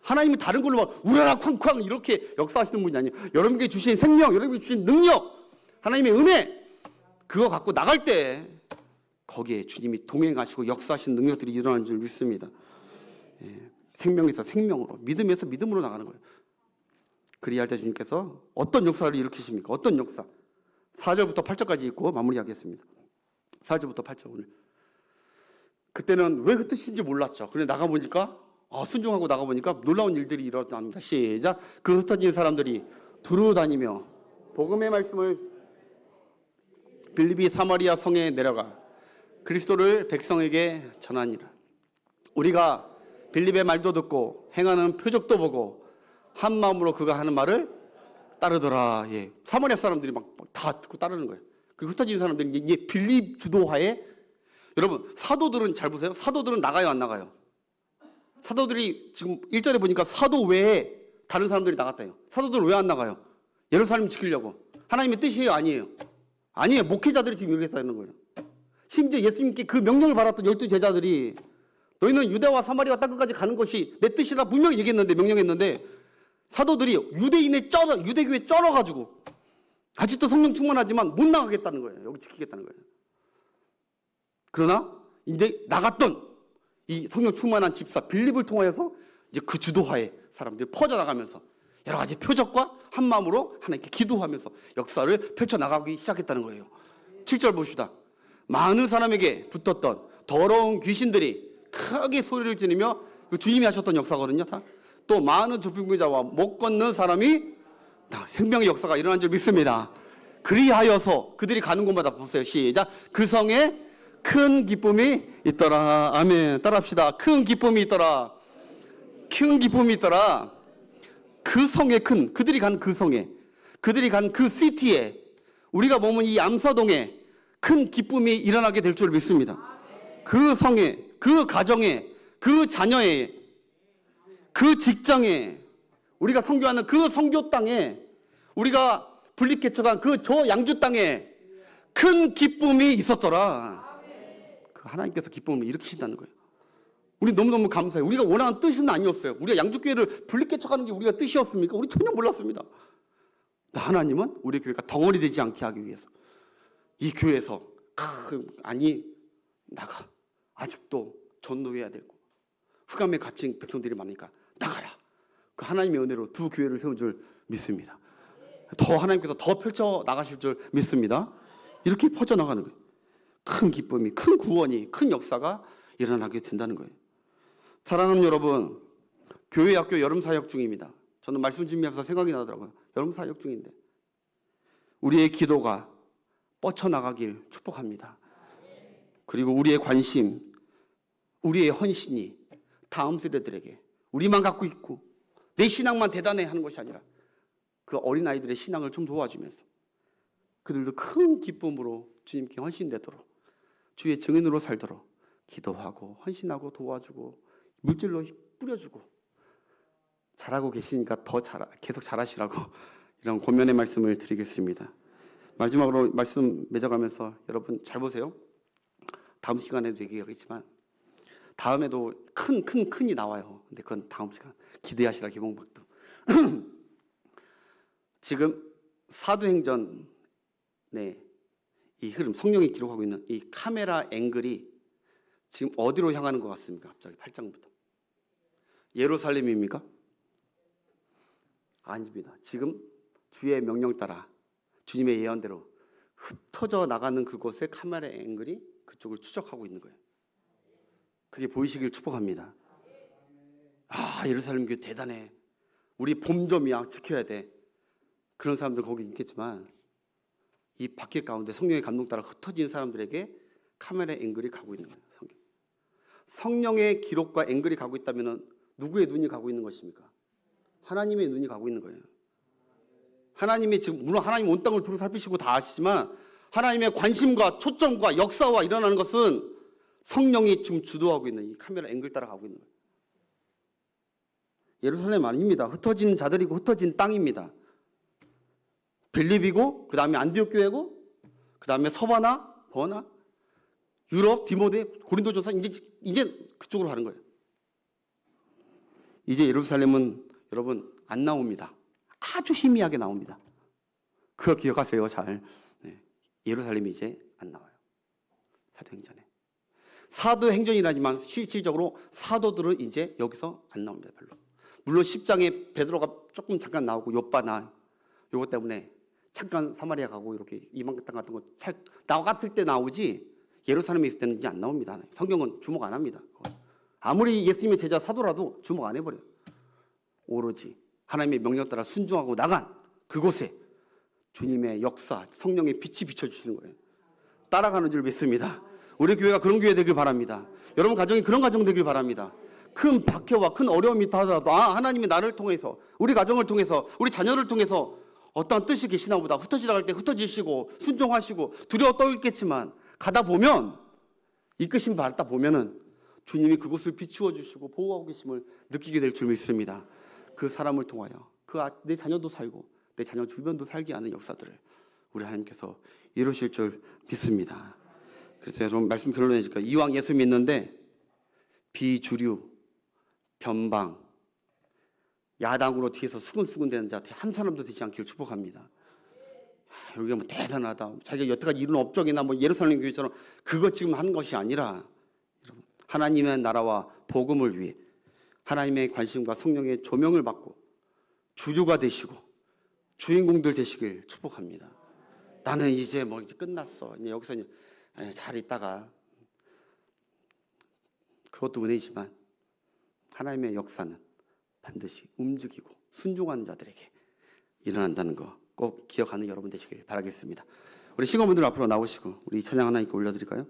하나님이 다른 걸로 막 우라라 쾅쾅 이렇게 역사하시는 분이 아니에요. 여러분께 주신 생명, 여러분께 주신 능력, 하나님의 은혜, 그거 갖고 나갈 때 거기에 주님이 동행하시고 역사하시는 능력들이 일어나는 줄 믿습니다. 생명에서 생명으로, 믿음에서 믿음으로 나가는 거예요. 그리할 때 주님께서 어떤 역사를 일으키십니까? 어떤 역사? 4절부터 8절까지 읽고 마무리하겠습니다. 4절부터 8절 오늘. 그때는 왜 흩으신지 몰랐죠. 그런데 나가보니까 순종하고 나가보니까 놀라운 일들이 일어납니다. 시작. 그 흩어진 사람들이 두루 다니며 복음의 말씀을 빌립이 사마리아 성에 내려가 그리스도를 백성에게 전하니라. 우리가 빌립의 말도 듣고 행하는 표적도 보고 한 마음으로 그가 하는 말을 따르더라. 예. 사마리아 사람들이 막 다 듣고 따르는 거예요. 그리고 흩어진 사람들이 이제 빌립 주도하에, 여러분 사도들은 잘 보세요. 사도들은 나가요, 안 나가요? 사도들이 지금 1절에 보니까 사도 외에 다른 사람들이 나갔다요. 사도들 왜 안 나가요? 예루살렘 지키려고. 하나님의 뜻이에요, 아니에요? 아니에요. 목회자들이 지금 이렇게 했다는 거예요. 심지어 예수님께 그 명령을 받았던 12 제자들이 너희는 유대와 사마리아 땅끝까지 가는 것이 내 뜻이다 분명히 얘기했는데, 명령했는데 사도들이 유대교에 쩔어가지고 아직도 성령 충만하지만 못 나가겠다는 거예요. 여기 지키겠다는 거예요. 그러나 이제 나갔던 이 성령 충만한 집사 빌립을 통하여서 이제 그 주도하에 사람들이 퍼져나가면서 여러 가지 표적과 한 마음으로 하나님께 기도하면서 역사를 펼쳐나가기 시작했다는 거예요. 7절 봅시다. 많은 사람에게 붙었던 더러운 귀신들이 크게 소리를 지르며, 주님이 하셨던 역사거든요. 또 많은 조병자와 못 걷는 사람이 생명의 역사가 일어난 줄 믿습니다. 그리하여서 그들이 가는 곳마다 보세요. 시작. 그 성에 큰 기쁨이 있더라. 아멘. 따라합시다. 큰 기쁨이 있더라. 큰 기쁨이 있더라. 그 성에 그들이 간 그 성에, 그들이 간 그 시티에, 우리가 머문 이 암사동에 큰 기쁨이 일어나게 될 줄 믿습니다. 그 성에, 그 가정에, 그 자녀에, 그 직장에, 우리가 선교하는 그 선교 땅에, 우리가 분립개척한 그 저 양주 땅에 큰 기쁨이 있었더라. 그 하나님께서 기쁨을 일으키신다는 거예요. 우리 너무너무 감사해요. 우리가 원하는 뜻은 아니었어요. 우리가 양주교회를 분립개척하는 게 우리가 뜻이었습니까? 우리 전혀 몰랐습니다. 하나님은 우리 교회가 덩어리 되지 않게 하기 위해서 이 교회에서 나가. 아직도 전도해야 되고 흑암에 갇힌 백성들이 많으니까 나가라. 그 하나님의 은혜로 두 교회를 세운 줄 믿습니다. 더 하나님께서 더 펼쳐 나가실 줄 믿습니다. 이렇게 퍼져나가는 거예요. 큰 기쁨이, 큰 구원이, 큰 역사가 일어나게 된다는 거예요. 사랑하는 여러분, 교회 학교 여름 사역 중입니다. 저는 말씀 준비하면서 생각이 나더라고요. 여름 사역 중인데 우리의 기도가 뻗쳐나가길 축복합니다. 그리고 우리의 관심, 우리의 헌신이 다음 세대들에게 우리만 갖고 있고 내 신앙만 대단해 하는 것이 아니라 그 어린아이들의 신앙을 좀 도와주면서 그들도 큰 기쁨으로 주님께 헌신되도록, 주의 증인으로 살도록 기도하고 헌신하고 도와주고 물질로 뿌려주고 잘하고 계시니까 계속 잘하시라고 이런 권면의 말씀을 드리겠습니다. 마지막으로 말씀 맺어가면서 여러분 잘 보세요. 다음 시간에도 얘기하겠지만 다음에도 큰이 나와요. 근데 그건 다음 시간 기대하시라. 기봉박도 지금 사도행전의 이 흐름, 성령이 기록하고 있는 이 카메라 앵글이 지금 어디로 향하는 것 같습니까? 갑자기 8장부터 예루살렘입니까? 아닙니다. 지금 주의 명령 따라 주님의 예언대로 흩어져 나가는 그곳에 카메라 앵글이 그쪽을 추적하고 있는 거예요. 그게 보이시길 축복합니다. 예루살렘 교회 대단해. 우리 봄점이야. 지켜야 돼. 그런 사람들 거기 있겠지만 이 바퀴 가운데 성령의 감동 따라 흩어진 사람들에게 카메라 앵글이 가고 있는 거예요. 성령의 기록과 앵글이 가고 있다면 누구의 눈이 가고 있는 것입니까? 하나님의 눈이 가고 있는 거예요. 하나님이 지금 물론 하나님 온 땅을 두루 살피시고 다 아시지만 하나님의 관심과 초점과 역사와 일어나는 것은 성령이 지금 주도하고 있는 이 카메라 앵글 따라 가고 있는 거예요. 예루살렘 아닙니다. 흩어진 자들이고 흩어진 땅입니다. 빌립이고 그 다음에 안디옥 교회고 그 다음에 서바나, 버나, 유럽, 디모데, 고린도전서 이제 그쪽으로 가는 거예요. 이제 예루살렘은 여러분 안 나옵니다. 아주 희미하게 나옵니다. 그거 기억하세요, 잘. 네. 예루살렘이 이제 안 나와요. 사도행전에. 사도행전이라지만 실질적으로 사도들은 이제 여기서 안 나옵니다, 별로. 물론 10장에 베드로가 조금 잠깐 나오고 요바나 요것 때문에 잠깐 사마리아 가고 이렇게 이방 땅 같은 거 나갔을 때 나오지 예루살렘에 있을 때는 이제 안 나옵니다. 성경은 주목 안 합니다. 아무리 예수님의 제자 사도라도 주목 안 해버려요. 오로지 하나님의 명령 따라 순종하고 나간 그곳에 주님의 역사, 성령의 빛이 비춰주시는 거예요. 따라가는 줄 믿습니다. 우리 교회가 그런 교회 되길 바랍니다. 여러분 가정이 그런 가정 되길 바랍니다. 큰 박해와 큰 어려움이 있다 하더라도 하나님이 나를 통해서 우리 가정을 통해서 우리 자녀를 통해서 어떠한 뜻이 계시나 보다. 흩어지다 갈 때 흩어지시고 순종하시고 두려워 떨겠지만 가다 보면 이끄심 받다 보면은 주님이 그곳을 비추어 주시고 보호하고 계심을 느끼게 될 줄 믿습니다. 그 사람을 통하여 내 자녀도 살고 내 자녀 주변도 살게 하는 역사들을 우리 하나님께서 이루실 줄 믿습니다. 그래서 제가 좀 말씀 결론내니까 이왕 예수 믿는데 비주류, 변방, 야당으로 뒤에서 수근수근 되는 자 한 사람도 되지 않기를 축복합니다. 여기가 뭐 대단하다, 자기가 여태까지 이룬 업적이나 뭐 예루살렘 교회처럼 그거 지금 하는 것이 아니라 여러분 하나님의 나라와 복음을 위해 하나님의 관심과 성령의 조명을 받고 주주가 되시고 주인공들 되시길 축복합니다. 나는 이제 뭐 이제 끝났어. 이제 여기서 이제 잘 있다가 그것도 은혜이지만 하나님의 역사는 반드시 움직이고 순종하는 자들에게 일어난다는 거 꼭 기억하는 여러분 되시길 바라겠습니다. 우리 싱어분들 앞으로 나오시고 우리 찬양 하나님께 올려드릴까요?